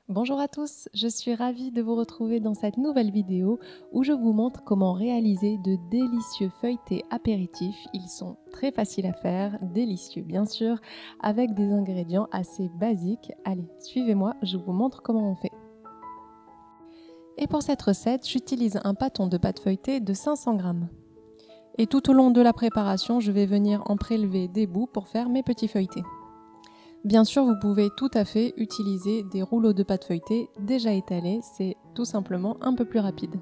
Bonjour à tous, je suis ravie de vous retrouver dans cette nouvelle vidéo où je vous montre comment réaliser de délicieux feuilletés apéritifs. Ils sont très faciles à faire, délicieux bien sûr, avec des ingrédients assez basiques. Allez, suivez-moi, je vous montre comment on fait. Et pour cette recette, j'utilise un pâton de pâte feuilletée de 500 g. Et tout au long de la préparation, je vais venir en prélever des bouts pour faire mes petits feuilletés. Bien sûr, vous pouvez tout à fait utiliser des rouleaux de pâte feuilletée déjà étalés, c'est tout simplement un peu plus rapide.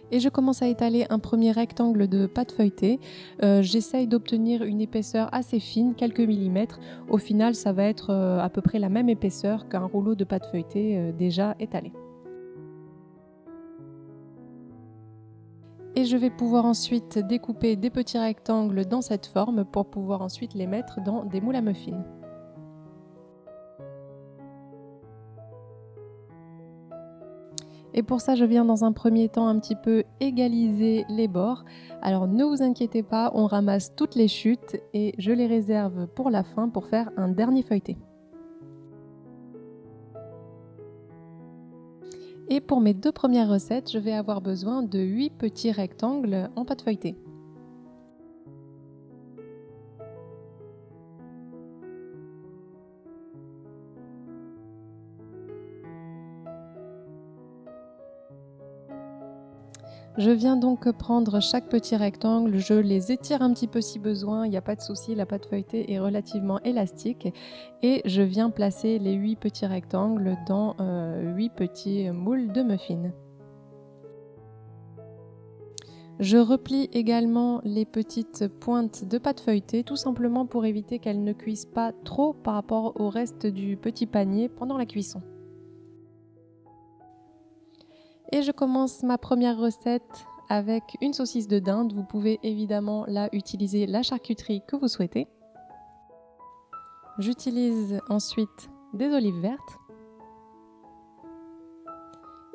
Et je commence à étaler un premier rectangle de pâte feuilletée. J'essaye d'obtenir une épaisseur assez fine, quelques millimètres. Au final, ça va être à peu près la même épaisseur qu'un rouleau de pâte feuilletée déjà étalé. Et je vais pouvoir ensuite découper des petits rectangles dans cette forme pour pouvoir ensuite les mettre dans des moules à muffins. Et pour ça, je viens dans un premier temps un petit peu égaliser les bords. Alors ne vous inquiétez pas, on ramasse toutes les chutes et je les réserve pour la fin pour faire un dernier feuilleté. Et pour mes deux premières recettes, je vais avoir besoin de 8 petits rectangles en pâte feuilletée. Je viens donc prendre chaque petit rectangle, je les étire un petit peu si besoin, il n'y a pas de souci, la pâte feuilletée est relativement élastique et je viens placer les 8 petits rectangles dans 8 petits moules de muffins. Je replie également les petites pointes de pâte feuilletée tout simplement pour éviter qu'elles ne cuisent pas trop par rapport au reste du petit panier pendant la cuisson. Et je commence ma première recette avec une saucisse de dinde. Vous pouvez évidemment là utiliser la charcuterie que vous souhaitez. J'utilise ensuite des olives vertes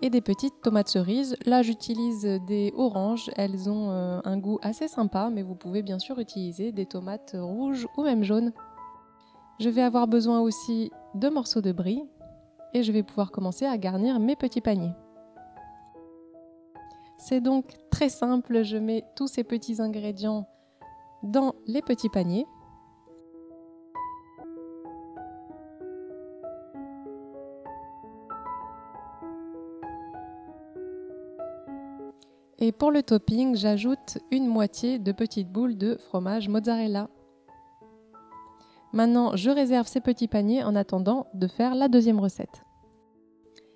et des petites tomates cerises. Là j'utilise des oranges, elles ont un goût assez sympa, mais vous pouvez bien sûr utiliser des tomates rouges ou même jaunes. Je vais avoir besoin aussi de morceaux de brie et je vais pouvoir commencer à garnir mes petits paniers. C'est donc très simple, je mets tous ces petits ingrédients dans les petits paniers. Et pour le topping, j'ajoute une moitié de petites boules de fromage mozzarella. Maintenant, je réserve ces petits paniers en attendant de faire la deuxième recette.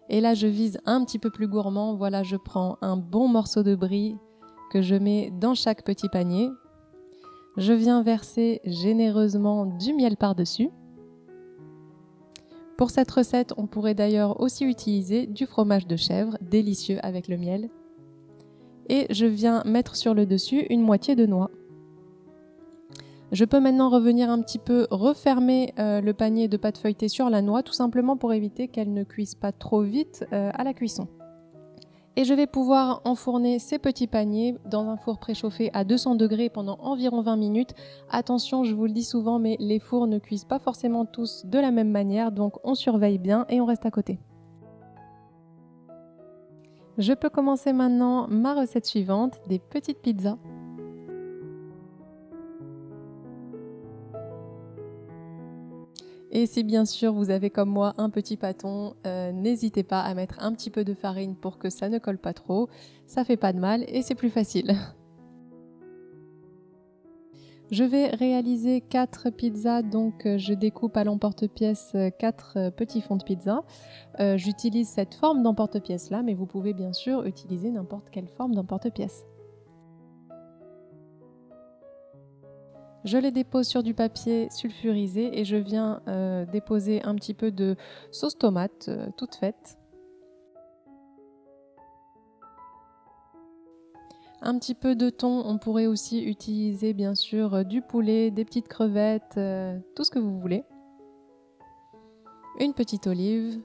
Et là, je vise un petit peu plus gourmand. Voilà, je prends un bon morceau de brie que je mets dans chaque petit panier. Je viens verser généreusement du miel par-dessus. Pour cette recette, on pourrait d'ailleurs aussi utiliser du fromage de chèvre, délicieux avec le miel. Et je viens mettre sur le dessus une moitié de noix. Je peux maintenant revenir un petit peu refermer le panier de pâte feuilletée sur la noix, tout simplement pour éviter qu'elle ne cuise pas trop vite à la cuisson. Et je vais pouvoir enfourner ces petits paniers dans un four préchauffé à 200 degrés pendant environ 20 minutes. Attention, je vous le dis souvent, mais les fours ne cuisent pas forcément tous de la même manière, donc on surveille bien et on reste à côté. Je peux commencer maintenant ma recette suivante, des petites pizzas. Et si bien sûr vous avez comme moi un petit pâton, n'hésitez pas à mettre un petit peu de farine pour que ça ne colle pas trop. Ça fait pas de mal et c'est plus facile. Je vais réaliser 4 pizzas, donc je découpe à l'emporte-pièce 4 petits fonds de pizza. J'utilise cette forme d'emporte-pièce là, mais vous pouvez bien sûr utiliser n'importe quelle forme d'emporte-pièce. Je les dépose sur du papier sulfurisé et je viens déposer un petit peu de sauce tomate toute faite. Un petit peu de thon, on pourrait aussi utiliser bien sûr du poulet, des petites crevettes, tout ce que vous voulez. Une petite olive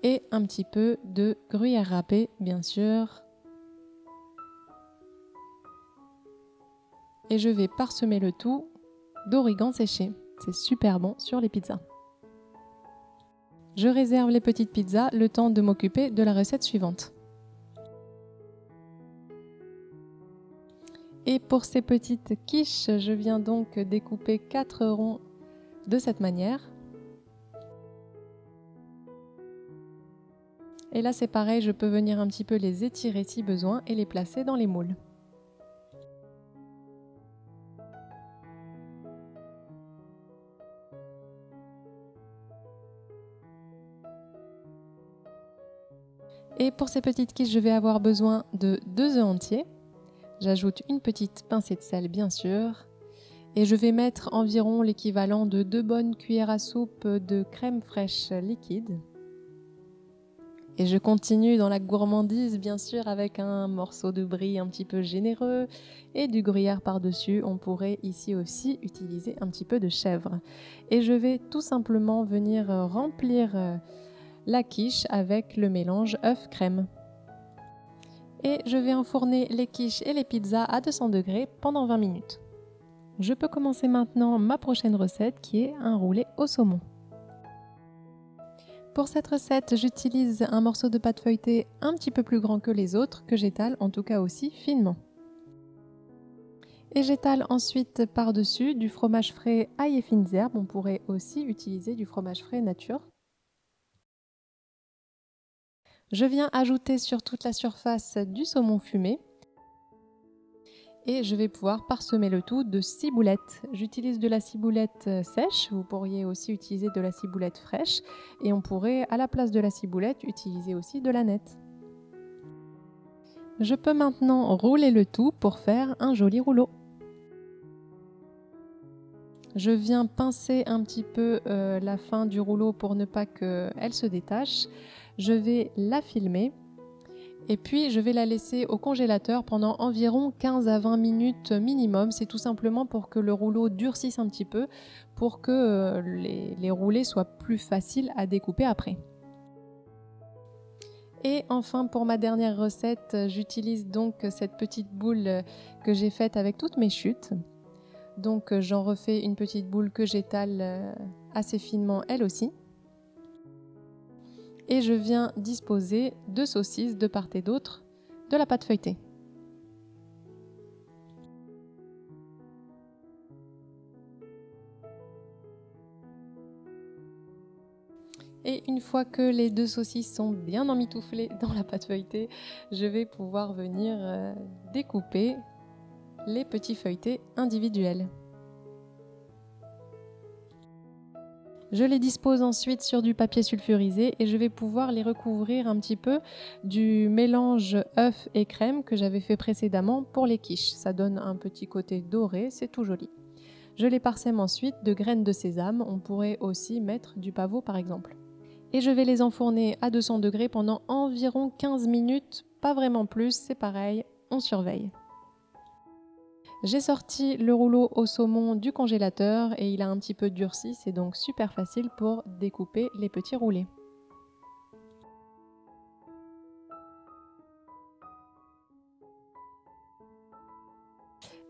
et un petit peu de gruyère râpée bien sûr. Et je vais parsemer le tout d'origan séché. C'est super bon sur les pizzas. Je réserve les petites pizzas le temps de m'occuper de la recette suivante. Et pour ces petites quiches, je viens donc découper 4 ronds de cette manière. Et là c'est pareil, je peux venir un petit peu les étirer si besoin et les placer dans les moules. Et pour ces petites quiches, je vais avoir besoin de 2 œufs entiers. J'ajoute une petite pincée de sel bien sûr. Et je vais mettre environ l'équivalent de 2 bonnes cuillères à soupe de crème fraîche liquide. Et je continue dans la gourmandise bien sûr avec un morceau de brie un petit peu généreux et du gruyère par-dessus. On pourrait ici aussi utiliser un petit peu de chèvre. Et je vais tout simplement venir remplir la quiche avec le mélange œuf-crème. Et je vais enfourner les quiches et les pizzas à 200 degrés pendant 20 minutes. Je peux commencer maintenant ma prochaine recette qui est un roulé au saumon. Pour cette recette, j'utilise un morceau de pâte feuilletée un petit peu plus grand que les autres, que j'étale en tout cas aussi finement. Et j'étale ensuite par-dessus du fromage frais ail et fines herbes. On pourrait aussi utiliser du fromage frais nature. Je viens ajouter sur toute la surface du saumon fumé. Et je vais pouvoir parsemer le tout de ciboulette. J'utilise de la ciboulette sèche, vous pourriez aussi utiliser de la ciboulette fraîche et on pourrait à la place de la ciboulette utiliser aussi de la nette. Je peux maintenant rouler le tout pour faire un joli rouleau. Je viens pincer un petit peu la fin du rouleau pour ne pas qu'elle se détache. Je vais la filmer. Et puis je vais la laisser au congélateur pendant environ 15 à 20 minutes minimum. C'est tout simplement pour que le rouleau durcisse un petit peu, pour que les roulés soient plus faciles à découper après. Et enfin pour ma dernière recette, j'utilise donc cette petite boule que j'ai faite avec toutes mes chutes. Donc j'en refais une petite boule que j'étale assez finement elle aussi. Et je viens disposer 2 saucisses de part et d'autre de la pâte feuilletée. Et une fois que les 2 saucisses sont bien emmitouflées dans la pâte feuilletée, je vais pouvoir venir découper les petits feuilletés individuels. Je les dispose ensuite sur du papier sulfurisé et je vais pouvoir les recouvrir un petit peu du mélange œuf et crème que j'avais fait précédemment pour les quiches. Ça donne un petit côté doré, c'est tout joli. Je les parsème ensuite de graines de sésame, on pourrait aussi mettre du pavot par exemple. Et je vais les enfourner à 200 degrés pendant environ 15 minutes, pas vraiment plus, c'est pareil, on surveille. J'ai sorti le rouleau au saumon du congélateur et il a un petit peu durci, c'est donc super facile pour découper les petits roulés.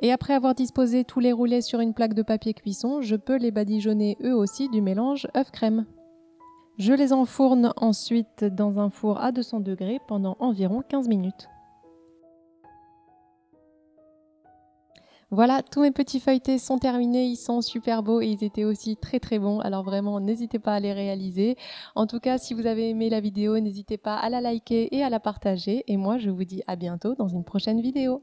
Et après avoir disposé tous les roulés sur une plaque de papier cuisson, je peux les badigeonner eux aussi du mélange œuf-crème. Je les enfourne ensuite dans un four à 200 degrés pendant environ 15 minutes. Voilà, tous mes petits feuilletés sont terminés, ils sont super beaux et ils étaient aussi très très bons, alors vraiment n'hésitez pas à les réaliser. En tout cas, si vous avez aimé la vidéo, n'hésitez pas à la liker et à la partager et moi je vous dis à bientôt dans une prochaine vidéo.